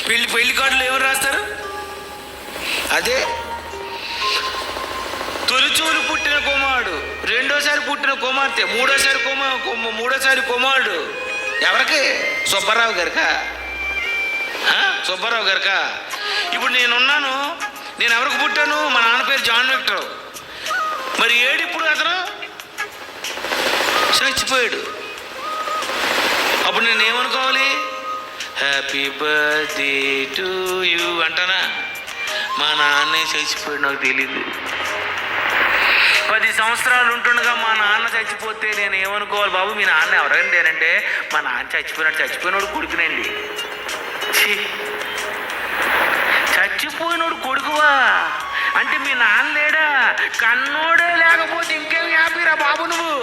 పెళ్లి కార్డులు ఎవరు రాస్తారు? అదే తొలిచూరు పుట్టిన కుమారుడు, రెండోసారి పుట్టిన కుమార్తె, మూడోసారి కుమారుడు ఎవరికి? సుబ్బారావు గారికా? సుబ్బారావు గారికా? ఇప్పుడు నేనున్నాను, నేను ఎవరికి పుట్టాను? మా నాన్న పేరు జాన్ విక్టర్. మరి ఇప్పుడు అతను చచ్చిపోయాడు. అప్పుడు నేను ఏమనుకోవాలి? హ్యాపీ బర్త్డే టు యూ అంటానా? మా నాన్నే చచ్చిపోయాడు, నాకు తెలీదు. 10 సంవత్సరాలు ఉంటుండగా మా నాన్న చచ్చిపోతే నేను ఏమనుకోవాలి? బాబు మీ నాన్న ఎవరండి అంటే, మా నాన్న చచ్చిపోయినోడు కొడుకునండి. చచ్చిపోయినోడు కొడుకువా అంటే మీ నాన్న లేడా? కన్నోడే లేకపోతే ఇంకేం హ్యాపీరా బాబు నువ్వు.